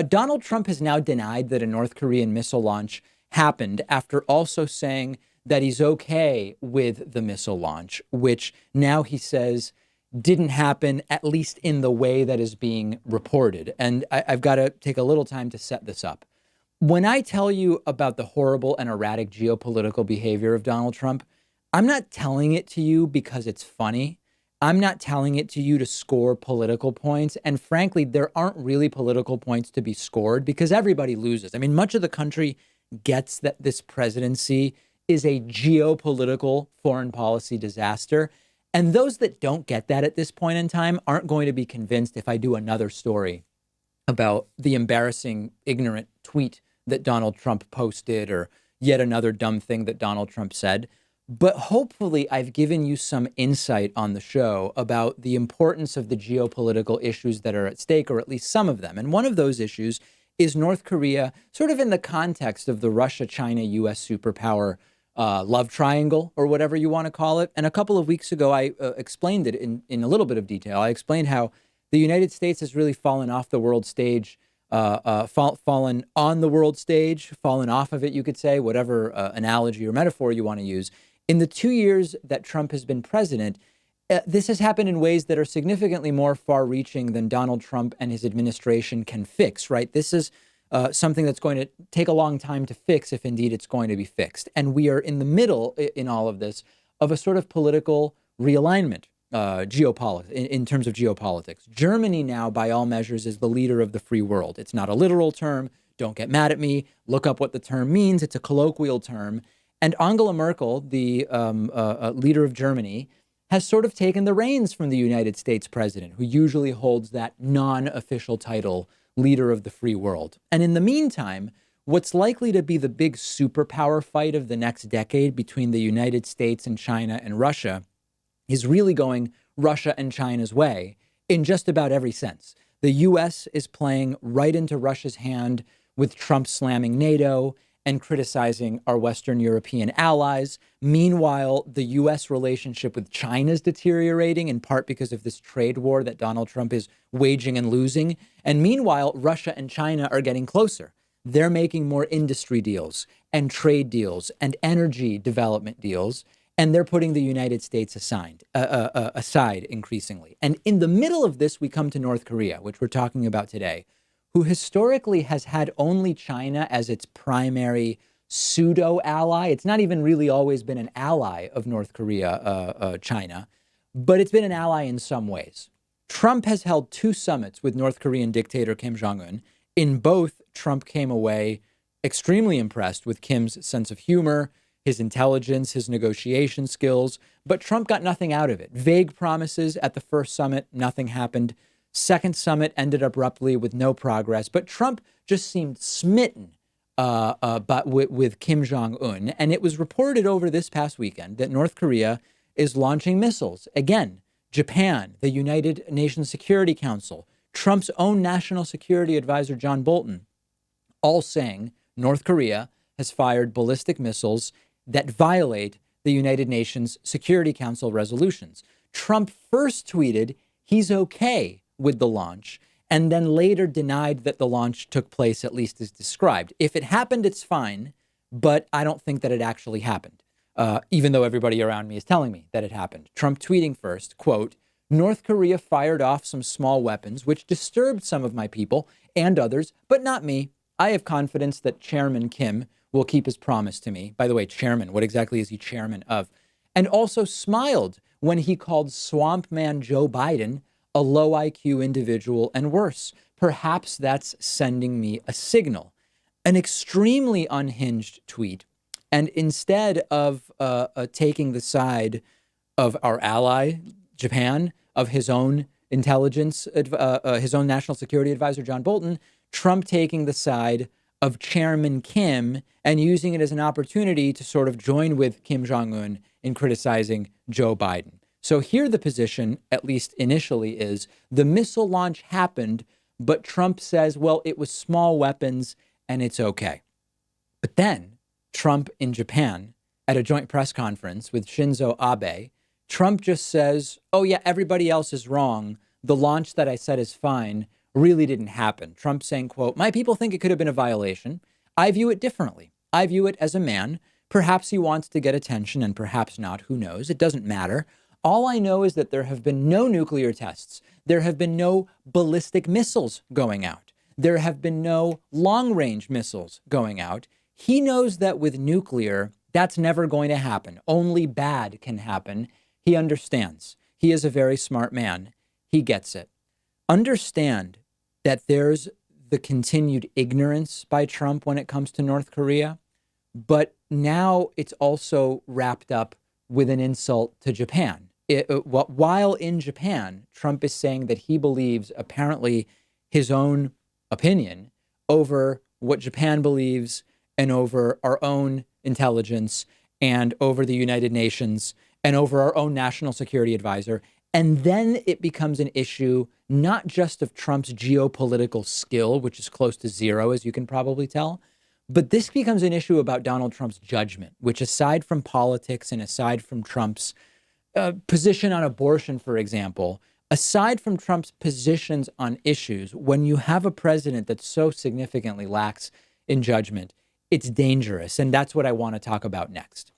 Donald Trump has now denied that a North Korean missile launch happened after also saying that he's okay with the missile launch, which now he says didn't happen, at least in the way that is being reported. And I've got to take a little time to set this up. When I tell you about the horrible and erratic geopolitical behavior of Donald Trump, I'm not telling it to you because it's funny. I'm not telling it to you to score political points. And frankly, there aren't really political points to be scored because everybody loses. I mean, much of the country gets that this presidency is a geopolitical foreign policy disaster. And those that don't get that at this point in time aren't going to be convinced if I do another story about the embarrassing, ignorant tweet that Donald Trump posted or yet another dumb thing that Donald Trump said. But hopefully I've given you some insight on the show about the importance of the geopolitical issues that are at stake, or at least some of them. And one of those issues is North Korea, sort of in the context of the Russia, China, U.S. superpower love triangle, or whatever you want to call it. And a couple of weeks ago, I explained it in a little bit of detail. I explained how the United States has really fallen off the world stage, fallen on the world stage, fallen off of it, you could say, whatever analogy or metaphor you want to use. In the 2 years that Trump has been president, this has happened in ways that are significantly more far-reaching than Donald Trump and his administration can fix, right? This is something that's going to take a long time to fix, if indeed it's going to be fixed. And we are in the middle, in all of this, of a sort of political realignment, in terms of geopolitics. Germany now, by all measures, is the leader of the free world. It's not a literal term. Don't get mad at me. Look up what the term means. It's a colloquial term. And Angela Merkel, the leader of Germany, has sort of taken the reins from the United States president, who usually holds that non-official title, leader of the free world. And in the meantime, what's likely to be the big superpower fight of the next decade between the United States and China and Russia is really going Russia and China's way in just about every sense. The U.S. is playing right into Russia's hand with Trump slamming NATO and criticizing our Western European allies. Meanwhile, the U.S. relationship with China is deteriorating, in part because of this trade war that Donald Trump is waging and losing. And meanwhile, Russia and China are getting closer. They're making more industry deals and trade deals and energy development deals, and they're putting the United States aside increasingly. And in the middle of this, we come to North Korea, which we're talking about today, who historically has had only China as its primary pseudo ally. It's not even really always been an ally of North Korea, China, but it's been an ally in some ways. Trump has held 2 summits with North Korean dictator Kim Jong-un. In both, Trump came away extremely impressed with Kim's sense of humor, his intelligence, his negotiation skills, but Trump got nothing out of it. Vague promises at the first summit, nothing happened. Second summit ended abruptly with no progress, but Trump just seemed smitten with Kim Jong-un. And it was reported over this past weekend that North Korea is launching missiles. Again, Japan, the United Nations Security Council, Trump's own national security advisor, John Bolton, all saying North Korea has fired ballistic missiles that violate the United Nations Security Council resolutions. Trump first tweeted he's okay with the launch, and then later denied that the launch took place, at least as described. If it happened, it's fine, but I don't think that it actually happened, even though everybody around me is telling me that it happened. Trump tweeting first, quote, North Korea fired off some small weapons, which disturbed some of my people and others, but not me. I have confidence that Chairman Kim will keep his promise to me. By the way, chairman, what exactly is he chairman of? And also smiled when he called swamp man Joe Biden a low IQ individual and worse. Perhaps that's sending me a signal. An extremely unhinged tweet. And instead of taking the side of our ally, Japan, of his own intelligence, his own national security advisor, John Bolton, Trump taking the side of Chairman Kim and using it as an opportunity to sort of join with Kim Jong-un in criticizing Joe Biden. So here the position, at least initially, is the missile launch happened, but Trump says, well, it was small weapons and it's okay. But then Trump in Japan at a joint press conference with Shinzo Abe, Trump just says, oh yeah, everybody else is wrong. The launch that I said is fine really didn't happen. Trump saying, quote, "My people think it could have been a violation. I view it differently. I view it as a man. Perhaps he wants to get attention and perhaps not. Who knows? It doesn't matter. All I know is that there have been no nuclear tests. There have been no ballistic missiles going out. There have been no long-range missiles going out. He knows that with nuclear, that's never going to happen. Only bad can happen. He understands. He is a very smart man. He gets it. Understand that there's the continued ignorance by Trump when it comes to North Korea, but now it's also wrapped up with an insult to Japan. While in Japan, Trump is saying that he believes apparently his own opinion over what Japan believes and over our own intelligence and over the United Nations and over our own national security advisor. And then it becomes an issue not just of Trump's geopolitical skill, which is close to zero, as you can probably tell, but this becomes an issue about Donald Trump's judgment, which aside from politics and aside from Trump's position on abortion, for example, aside from Trump's positions on issues, when you have a president that so significantly lacks in judgment, it's dangerous. And that's what I want to talk about next.